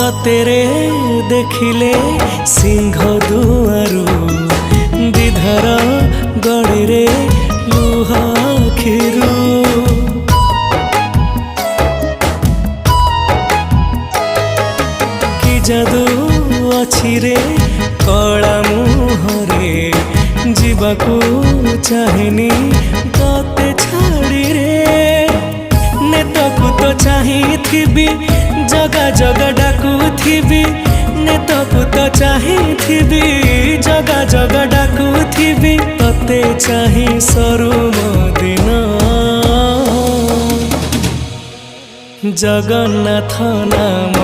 सतेरे देखिले सिंह दुआरू विधर गड़े रे लुह खिरू कि जादू अछि रे कला मुहरे जीवाकू चाहेनी तते छाड़ी रे नेतकू तो चाहिथिबी जगा जगा डाकुथिबी नेतकू तो चाहिथिबी जगा जगा डाकुथिबी तते चाहि सरू दिन जगन्नाथ नाम